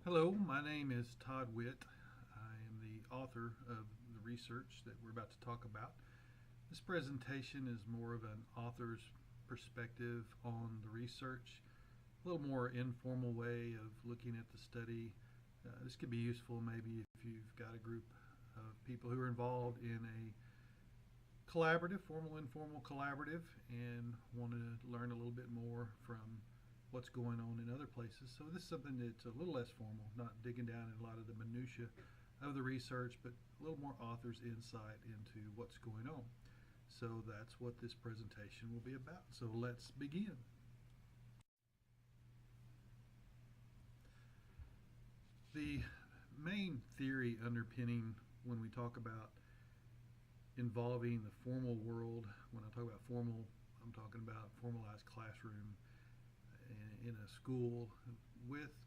Hello, my name is Todd Witt. I am the author of the research that we're about to talk about. This presentation is more of an author's perspective on the research, a little more informal way of looking at the study. This could be useful maybe if you've got a group of people who are involved in a collaborative, formal, informal collaborative, and want to learn a little bit more from what's going on in other places. So this is something that's a little less formal, not digging down in a lot of the minutia of the research, but a little more author's insight into what's going on. So that's what this presentation will be about. So let's begin. The main theory underpinning when we talk about involving the formal world, when I talk about formal, I'm talking about formalized classroom in a school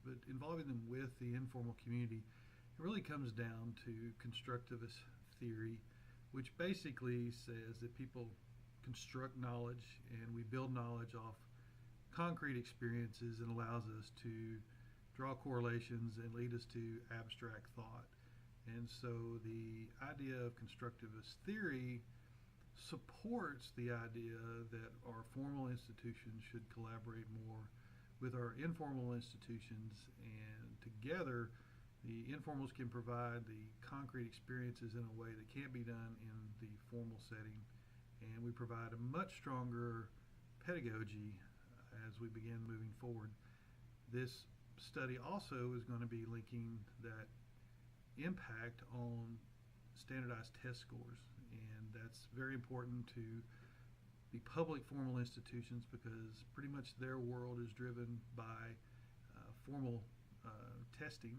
but involving them with the informal community. It really comes down to constructivist theory, which basically says that people construct knowledge and we build knowledge off concrete experiences and allows us to draw correlations and lead us to abstract thought. And so the idea of constructivist theory supports the idea that our formal institutions should collaborate more with our informal institutions, and together the informals can provide the concrete experiences in a way that can't be done in the formal setting, and we provide a much stronger pedagogy as we begin moving forward. This study also is going to be linking that impact on standardized test scores, and that's very important to the public formal institutions because pretty much their world is driven by formal testing.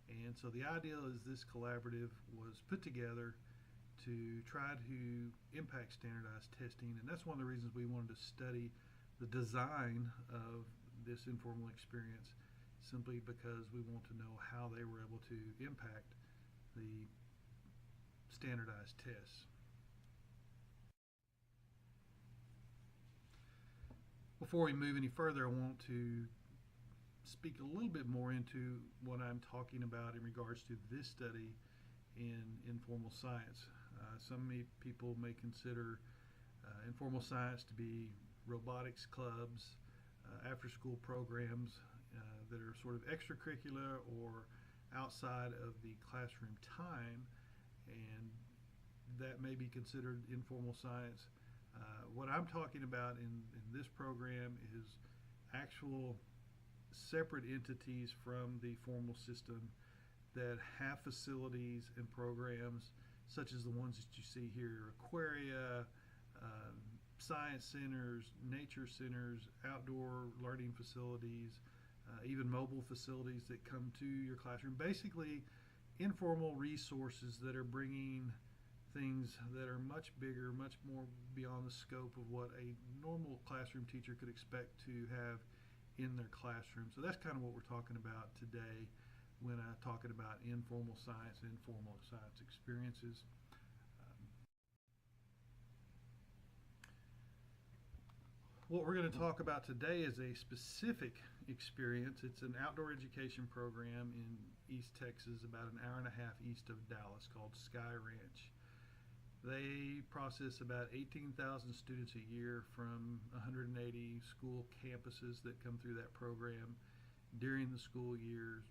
And so the idea is this collaborative was put together to try to impact standardized testing, and that's one of the reasons we wanted to study the design of this informal experience, simply because we want to know how they were able to impact the standardized tests. Before we move any further, I want to speak a little bit more into what I'm talking about in regards to this study in informal science. People may consider informal science to be robotics clubs, after school programs that are sort of extracurricular or outside of the classroom time, and that may be considered informal science. What I'm talking about in this program is actual separate entities from the formal system that have facilities and programs such as the ones that you see here: aquaria, science centers, nature centers, outdoor learning facilities, even mobile facilities that come to your classroom. Basically, informal resources that are bringing things that are much bigger, much more beyond the scope of what a normal classroom teacher could expect to have in their classroom. So that's kind of what we're talking about today when I'm talking about informal science and informal science experiences. What we're going to talk about today is a specific experience. It's an outdoor education program in East Texas, about an hour and a half east of Dallas, called Sky Ranch. They process about 18,000 students a year from 180 school campuses that come through that program during the school years.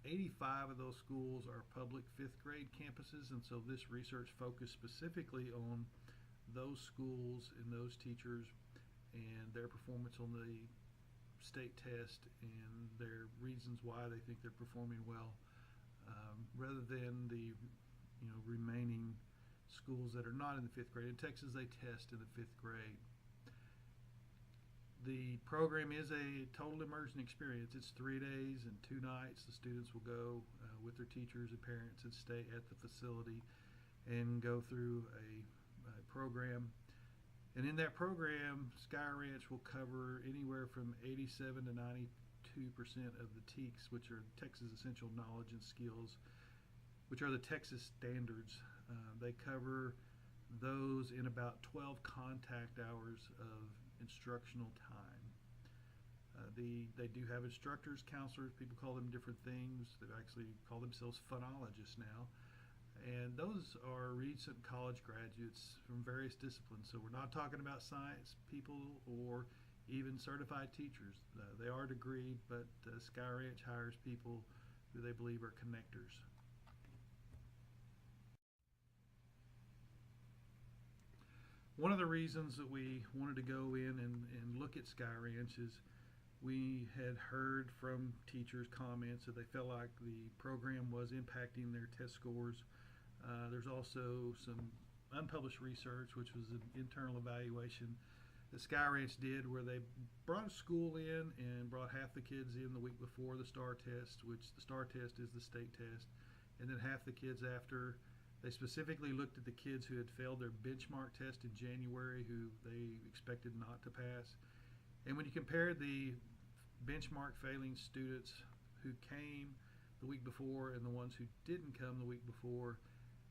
85 of those schools are public fifth grade campuses, and so this research focused specifically on those schools and those teachers and their performance on the state test and their reasons why they think they're performing well, rather than the remaining schools that are not in the fifth grade. In Texas, they test in the fifth grade. The program is a total immersion experience. It's 3 days and 2 nights. The students will go with their teachers and parents and stay at the facility and go through a program. And in that program, Sky Ranch will cover anywhere from 87 to 92% of the TEKS, which are Texas Essential Knowledge and Skills, which are the Texas standards. They cover those in about 12 contact hours of instructional time. They do have instructors, counselors, people call them different things. They actually call themselves phonologists now. And those are recent college graduates from various disciplines. So we're not talking about science people or even certified teachers. They are degreed, but Sky Ranch hires people who they believe are connectors. One of the reasons that we wanted to go in and look at Sky Ranch is we had heard from teachers comments that they felt like the program was impacting their test scores. There's also some unpublished research, which was an internal evaluation that Sky Ranch did, where they brought a school in and brought half the kids in the week before the STAR test, which the STAR test is the state test, and then half the kids after. They specifically looked at the kids who had failed their benchmark test in January, who they expected not to pass. And when you compare the benchmark failing students who came the week before and the ones who didn't come the week before,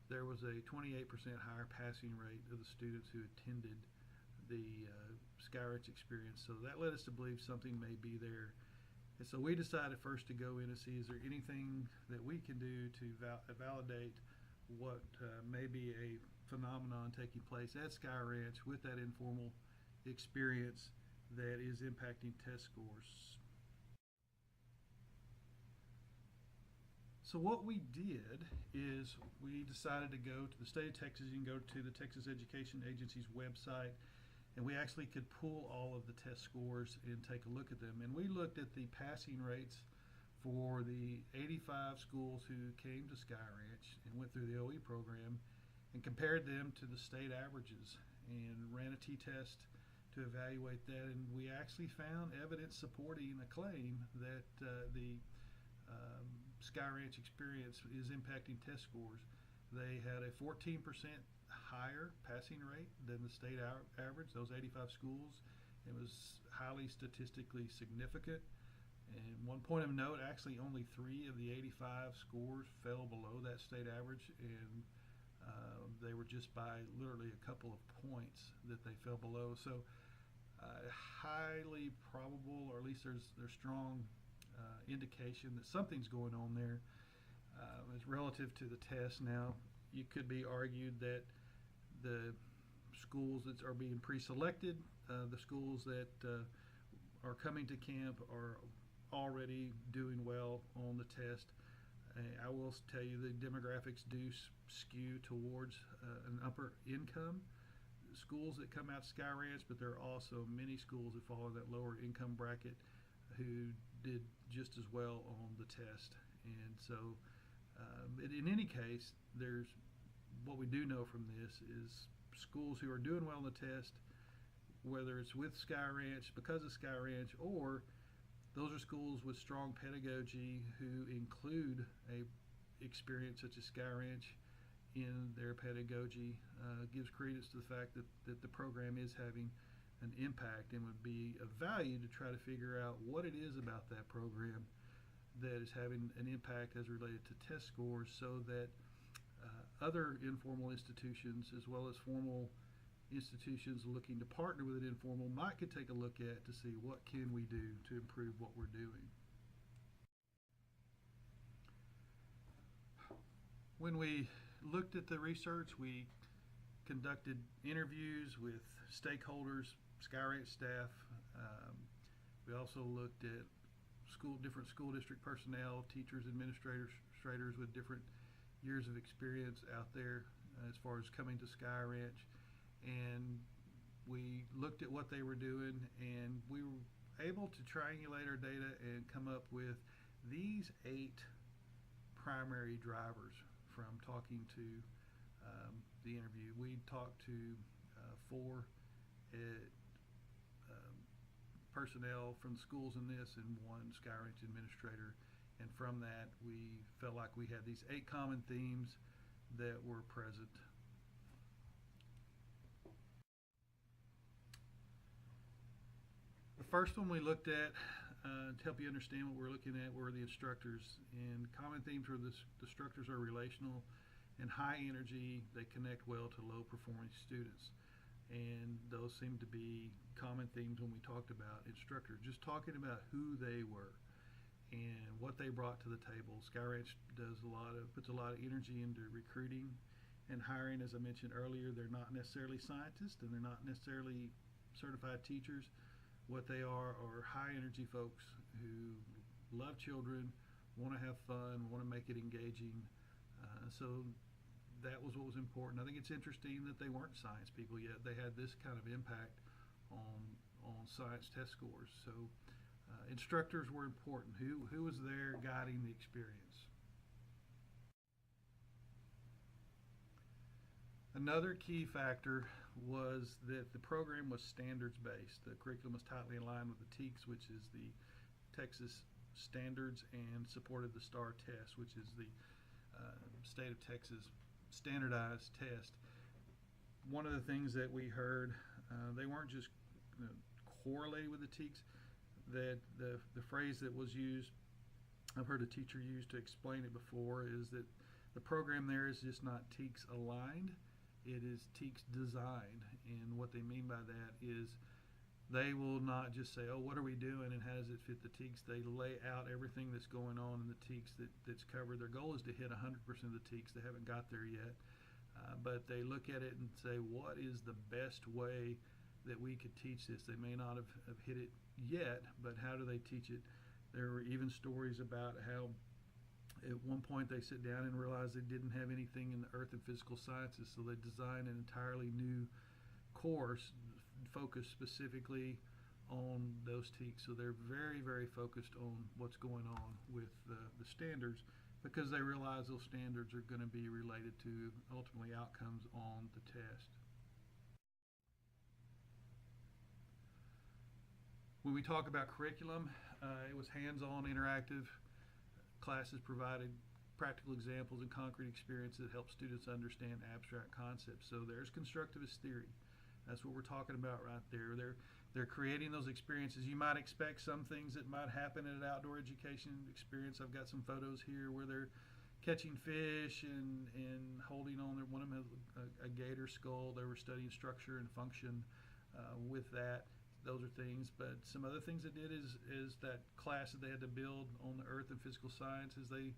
there was a 28% higher passing rate of the students who attended the Sky Ranch experience. So that led us to believe something may be there. And so we decided first to go in and see, is there anything that we can do to validate what may be a phenomenon taking place at Sky Ranch with that informal experience that is impacting test scores. So what we did is we decided to go to the state of Texas. You can go to the Texas Education Agency's website, and we actually could pull all of the test scores and take a look at them. And we looked at the passing rates for the 85 schools who came to Sky Ranch and went through the OE program and compared them to the state averages and ran a t-test to evaluate that. And we actually found evidence supporting a claim that the Sky Ranch experience is impacting test scores. They had a 14% higher passing rate than the state average, those 85 schools. It was highly statistically significant. And one point of note, actually only 3 of the 85 scores fell below that state average, and they were just by literally a couple of points that they fell below. So highly probable, or at least there's strong indication that something's going on there as relative to the test. Now, you could be argued that the schools that are being pre-selected, the schools that are coming to camp are already doing well on the test. I will tell you the demographics do skew towards an upper income schools that come out to Sky Ranch, but there are also many schools that fall in that lower income bracket who did just as well on the test. And so in any case, there's what we do know from this is schools who are doing well on the test, whether it's with Sky Ranch, because of Sky Ranch, or those are schools with strong pedagogy who include a experience such as Sky Ranch in their pedagogy, gives credence to the fact that the program is having an impact, and would be of value to try to figure out what it is about that program that is having an impact as related to test scores, so that other informal institutions as well as formal institutions looking to partner with an informal could take a look at to see what can we do to improve what we're doing. When we looked at the research, we conducted interviews with stakeholders, Sky Ranch staff. We also looked at different school district personnel, teachers, administrators with different years of experience out there as far as coming to Sky Ranch. And we looked at what they were doing, and we were able to triangulate our data and come up with these 8 primary drivers from talking to the interview. We talked to 4 personnel from the schools in this and 1 Sky Ranch administrator, and from that we felt like we had these 8 common themes that were present. The first one we looked at to help you understand what we're looking at were the instructors, and common themes were the instructors are relational and high energy. They connect well to low performing students. And those seem to be common themes when we talked about instructors, just talking about who they were and what they brought to the table. Sky Ranch puts a lot of energy into recruiting and hiring. As I mentioned earlier, they're not necessarily scientists and they're not necessarily certified teachers. What they are high energy folks who love children, want to have fun, want to make it engaging. So that was what was important. I think it's interesting that they weren't science people yet. They had this kind of impact on science test scores. So instructors were important. Who was there guiding the experience? Another key factor was that the program was standards based. The curriculum was tightly aligned with the TEKS, which is the Texas Standards, and supported the STAR test, which is the state of Texas standardized test. One of the things that we heard, they weren't just correlated with the TEKS. That the phrase that was used, I've heard a teacher use to explain it before, is that the program there is just not TEKS aligned, it is TEKS designed. And what they mean by that is they will not just say, oh, what are we doing and how does it fit the TEKS? They lay out everything that's going on in the TEKS that's covered. Their goal is to hit 100% of the TEKS. They haven't got there yet. But they look at it and say, what is the best way that we could teach this? They may not have hit it yet, but how do they teach it? There were even stories about how at one point they sit down and realize they didn't have anything in the earth and physical sciences, so they designed an entirely new course focused specifically on those TEKS. So they're very, very focused on what's going on with the standards, because they realize those standards are going to be related to ultimately outcomes on the test. When we talk about curriculum, it was hands-on, interactive. Classes provided practical examples and concrete experiences that help students understand abstract concepts. So there's constructivist theory. That's what we're talking about right there. They're creating those experiences. You might expect some things that might happen in an outdoor education experience. I've got some photos here where they're catching fish and holding on. One of them has a gator skull. They were studying structure and function with that. Those are things. But some other things they did is that class that they had to build on the earth and physical sciences, they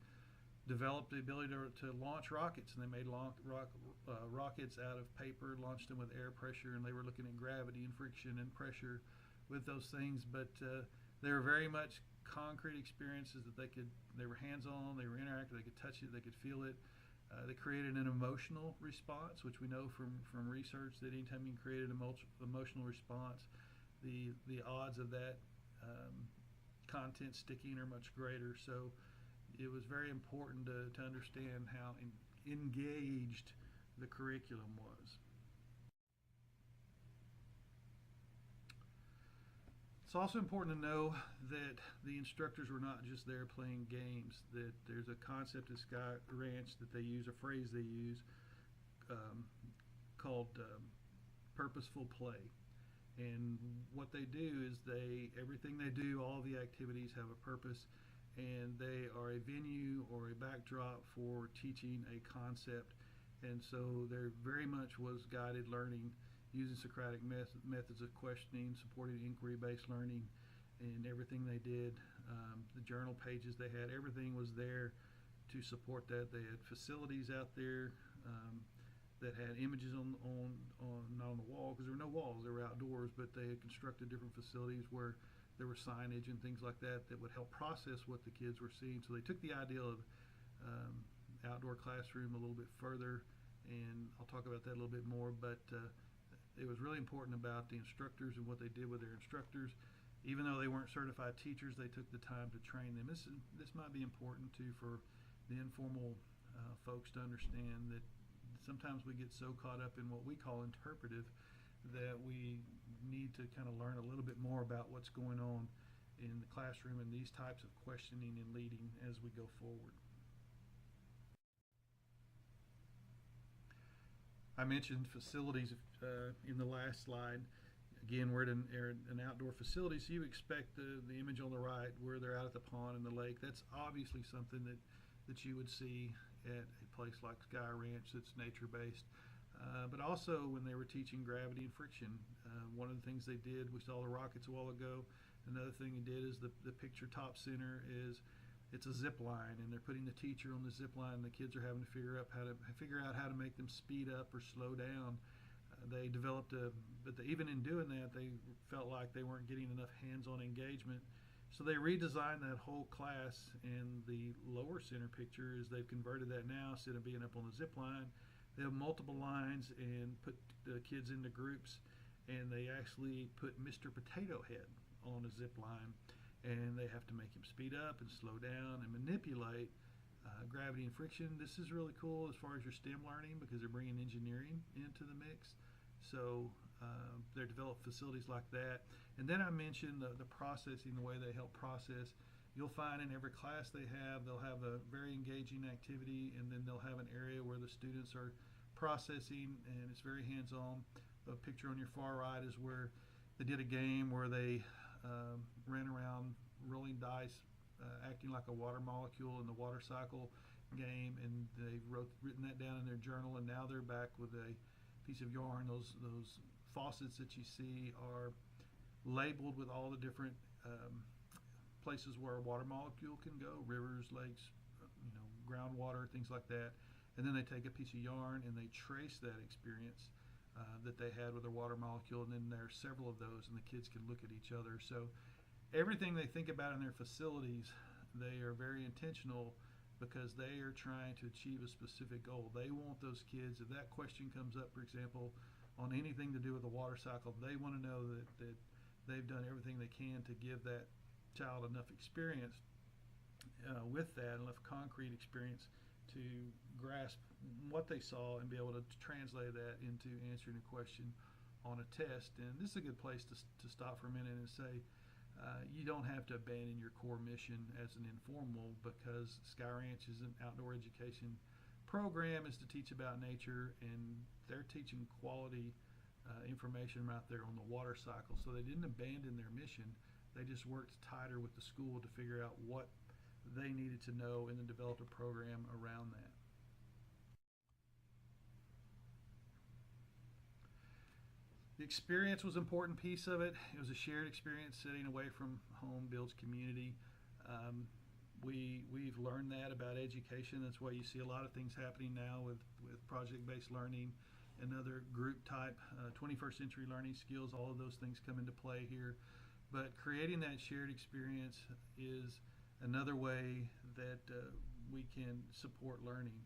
developed the ability to launch rockets, and they made rockets out of paper, launched them with air pressure, and they were looking at gravity and friction and pressure with those things. But they were very much concrete experiences that they were hands-on, they were interactive, they could touch it, they could feel it. They created an emotional response, which we know from research that anytime you can create an emotional response, the odds of that content sticking are much greater. So it was very important to understand how engaged the curriculum was. It's also important to know that the instructors were not just there playing games, that there's a concept at Sky Ranch that they use, a phrase they use, called purposeful play. And what they do is everything they do, all the activities have a purpose, and they are a venue or a backdrop for teaching a concept. And so there very much was guided learning using Socratic methods of questioning, supporting inquiry-based learning, and everything they did. The journal pages they had, everything was there to support that. They had facilities out there that had images on not on the wall, because there were no walls, they were outdoors, but they had constructed different facilities where there were signage and things like that that would help process what the kids were seeing. So they took the idea of outdoor classroom a little bit further, and I'll talk about that a little bit more, but it was really important about the instructors and what they did with their instructors. Even though they weren't certified teachers, they took the time to train them. This might be important too for the informal folks to understand that sometimes we get so caught up in what we call interpretive that we need to kind of learn a little bit more about what's going on in the classroom and these types of questioning and leading as we go forward. I mentioned facilities in the last slide. Again, we're at an outdoor facility, so you expect the image on the right where they're out at the pond and the lake. That's obviously something that you would see at a place like Sky Ranch that's nature-based. But also when they were teaching gravity and friction. One of the things they did, we saw the rockets a while ago. Another thing they did is the picture top center is it's a zip line, and they're putting the teacher on the zip line, and the kids are having to figure out how to make them speed up or slow down. They developed but even in doing that, they felt like they weren't getting enough hands-on engagement. So they redesigned that whole class, and the lower center picture is they've converted that now. Instead of being up on the zip line, they have multiple lines and put the kids into groups, and they actually put Mr. Potato Head on a zip line, and they have to make him speed up and slow down and manipulate gravity and friction. This is really cool as far as your STEM learning because they're bringing engineering into the mix. So they develop facilities like that. And then I mentioned the processing, the way they help process. You'll find in every class they'll have a very engaging activity, and then they'll have an area where the students are processing, and it's very hands-on. The picture on your far right is where they did a game where they ran around rolling dice, acting like a water molecule in the water cycle game, and they've written that down in their journal, and now they're back with a piece of yarn. Those faucets that you see are labeled with all the different places where a water molecule can go, rivers, lakes, groundwater, things like that. And then they take a piece of yarn and they trace that experience that they had with their water molecule, and then there are several of those, and the kids can look at each other. So everything they think about in their facilities, they are very intentional because they are trying to achieve a specific goal. They want those kids, if that question comes up, for example, on anything to do with the water cycle, they want to know that they've done everything they can to give that child enough experience with that, enough concrete experience to grasp what they saw and be able to translate that into answering a question on a test. And this is a good place to stop for a minute and say, you don't have to abandon your core mission as an informal, because Sky Ranch is an outdoor education program, is to teach about nature, and they're teaching quality information out there on the water cycle. So they didn't abandon their mission. They just worked tighter with the school to figure out what they needed to know and then developed a program around that. The experience was an important piece of it. It was a shared experience. Sitting away from home builds community. We've learned that about education. That's why you see a lot of things happening now with project-based learning and other group type 21st century learning skills. All of those things come into play here. But creating that shared experience is another way that we can support learning.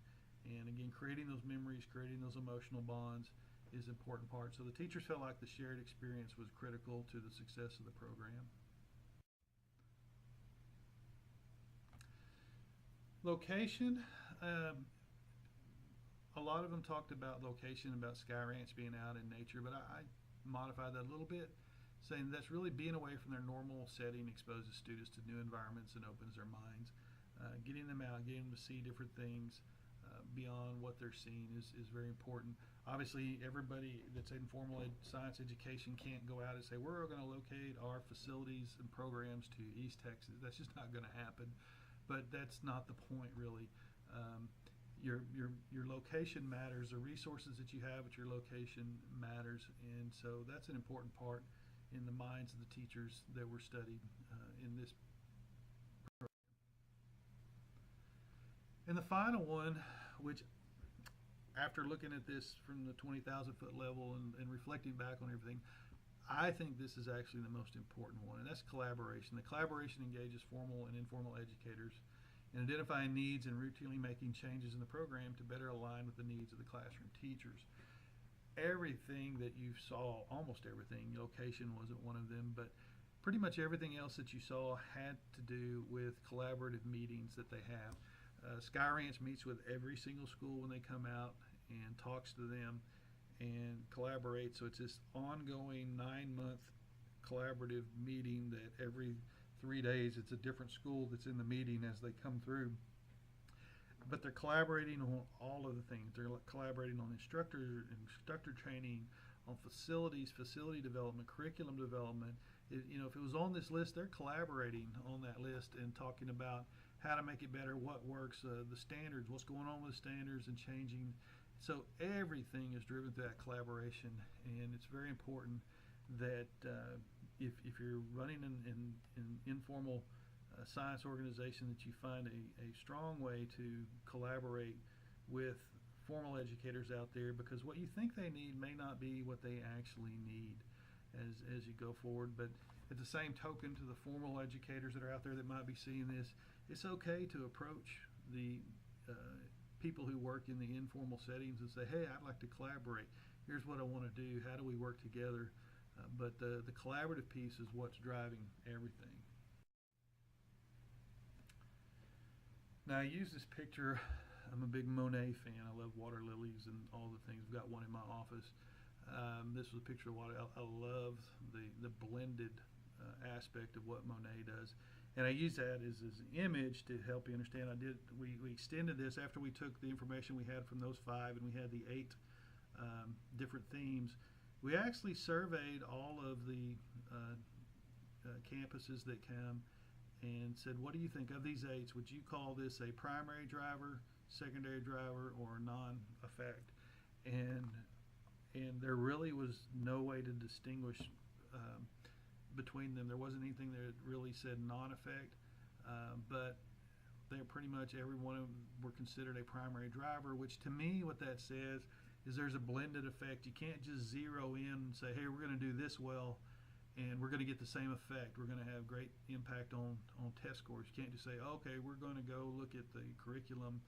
And again, creating those memories, creating those emotional bonds is an important part. So the teachers felt like the shared experience was critical to the success of the program. Location, a lot of them talked about location, about Sky Ranch being out in nature, but I modified that a little bit, saying that's really being away from their normal setting exposes students to new environments and opens their minds. Getting them out, getting them to see different things beyond what they're seeing is very important. Obviously, everybody that's in formal science education can't go out and say, we're going to locate our facilities and programs to East Texas. That's just not going to happen. But that's not the point, really. Your location matters. The resources that you have at your location matters. And so that's an important part in the minds of the teachers that were studied in this program. And the final one, which after looking at this from the 20,000 foot level and reflecting back on everything, I think this is actually the most important one, and that's collaboration. The collaboration engages formal and informal educators in identifying needs and routinely making changes in the program to better align with the needs of the classroom teachers. Everything that you saw, almost everything, location wasn't one of them, but pretty much everything else that you saw had to do with collaborative meetings that they have. Sky Ranch meets with every single school when they come out and talks to them and collaborates. So it's this ongoing 9-month collaborative meeting that every 3 days it's a different school that's in the meeting as they come through. But they're collaborating on all of the things. They're collaborating on instructor training, on facilities, facility development, curriculum development. If it was on this list, they're collaborating on that list and talking about how to make it better, what works, the standards, what's going on with the standards, and changing So everything is driven through that collaboration, and it's very important that if you're running an informal science organization, that you find a strong way to collaborate with formal educators out there, because what you think they need may not be what they actually need as you go forward. But at the same token, to the formal educators that are out there that might be seeing this, it's okay to approach the people who work in the informal settings and say, hey, I'd like to collaborate. Here's what I want to do. How do we work together? But the collaborative piece is what's driving everything. Now, I use this picture. I'm a big Monet fan. I love water lilies and all the things. I've got one in my office. This was a picture of water. I love the blended aspect of what Monet does. And I use that as an image to help you understand. We extended this after we took the information we had from those 5 and we had the 8 different themes. We actually surveyed all of the campuses that come and said, what do you think of these 8s? Would you call this a primary driver, secondary driver, or non-effect? And there really was no way to distinguish between them. There wasn't anything that really said non-effect, but they're pretty much every one of them were considered a primary driver, which to me what that says is there's a blended effect. You can't just zero in and say, hey, we're going to do this well and we're going to get the same effect. We're going to have great impact on test scores. You can't just say, okay, we're going to go look at the curriculum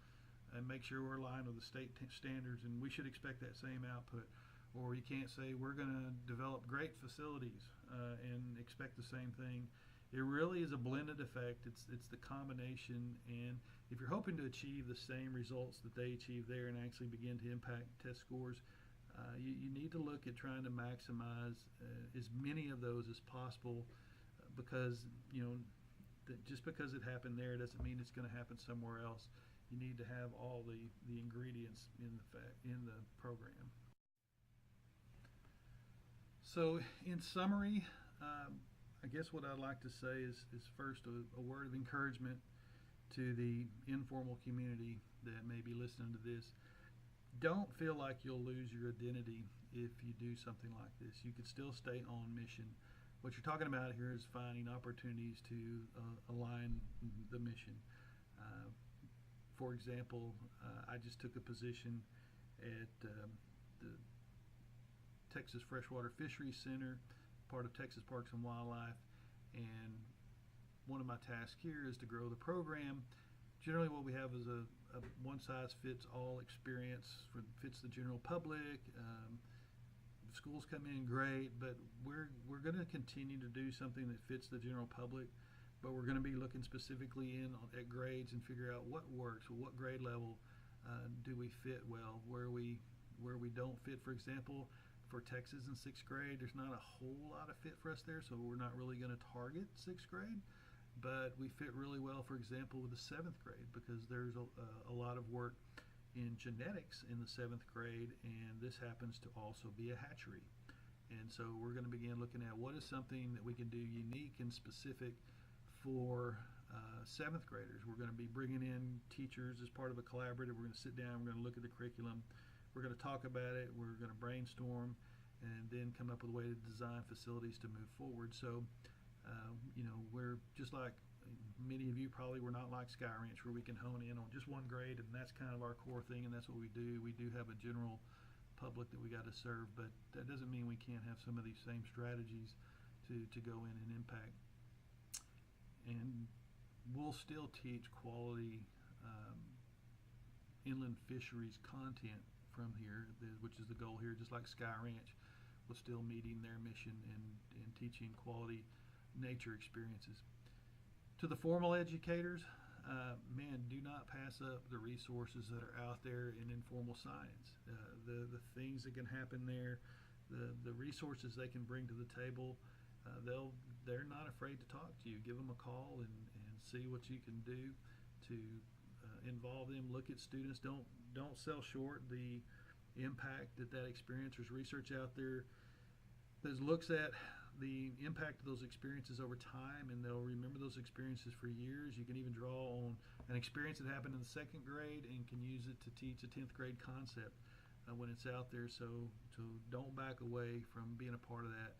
and make sure we're aligned with the state standards and we should expect that same output. Or you can't say we're going to develop great facilities and expect the same thing. It really is a blended effect. It's the combination, and if you're hoping to achieve the same results that they achieve there and actually begin to impact test scores, you need to look at trying to maximize as many of those as possible, because just because it happened there doesn't mean it's going to happen somewhere else. You need to have all the ingredients in the program. So in summary, I guess what I'd like to say is first a word of encouragement to the informal community that may be listening to this. Don't feel like you'll lose your identity if you do something like this. You can still stay on mission. What you're talking about here is finding opportunities to align the mission. For example, I just took a position at the Texas Freshwater Fisheries Center, part of Texas Parks and Wildlife, and one of my tasks here is to grow the program. Generally what we have is a one-size-fits-all experience, fits the general public. The schools come in great, but we're going to continue to do something that fits the general public, but we're going to be looking specifically at grades and figure out what works, what grade level do we fit well, where we don't fit. For example, for Texas in 6th grade, there's not a whole lot of fit for us there, so we're not really going to target 6th grade, but we fit really well, for example, with the 7th grade, because there's a lot of work in genetics in the 7th grade, and this happens to also be a hatchery. And so we're going to begin looking at what is something that we can do unique and specific for 7th graders. We're going to be bringing in teachers as part of a collaborative. We're going to sit down, we're going to look at the curriculum, we're going to talk about it, we're going to brainstorm, and then come up with a way to design facilities to move forward. So, we're just like many of you probably were not like Sky Ranch, where we can hone in on just one grade, and that's kind of our core thing, and that's what we do. We do have a general public that we got to serve, but that doesn't mean we can't have some of these same strategies to go in and impact. And we'll still teach quality inland fisheries content from here, which is the goal here, just like Sky Ranch was still meeting their mission and teaching quality nature experiences. To the formal educators, man, do not pass up the resources that are out there in informal science. The things that can happen there, the resources they can bring to the table, they're not afraid to talk to you. Give them a call and see what you can do to involve them. Look at students. Don't sell short the impact that experience. There's research out there that looks at the impact of those experiences over time, and they'll remember those experiences for years. You can even draw on an experience that happened in the 2nd grade and can use it to teach a 10th grade concept. when it's out there. So don't back away from being a part of that,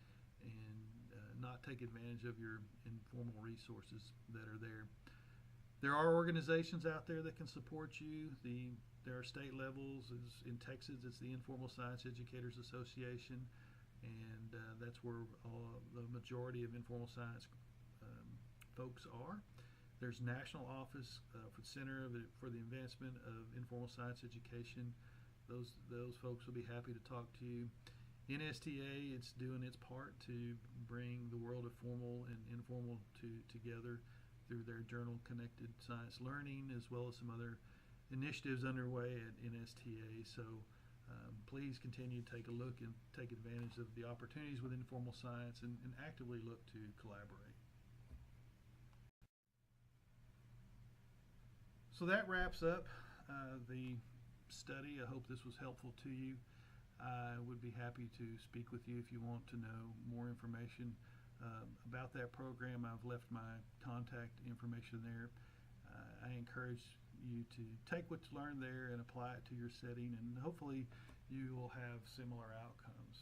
and not take advantage of your informal resources that are there. There are organizations out there that can support you. There are state levels. In Texas, it's the Informal Science Educators Association, and that's where the majority of informal science folks are. There's national office for the Center for the Advancement of Informal Science Education. Those folks will be happy to talk to you. NSTA, it's doing its part to bring the world of formal and informal together through their journal Connected Science Learning, as well as some other initiatives underway at NSTA. So please continue to take a look and take advantage of the opportunities with informal science, and actively look to collaborate. So that wraps up the study. I hope this was helpful to you. I would be happy to speak with you if you want to know more information about that program. I've left my contact information there. I encourage you to take what you learned there and apply it to your setting, and hopefully you will have similar outcomes.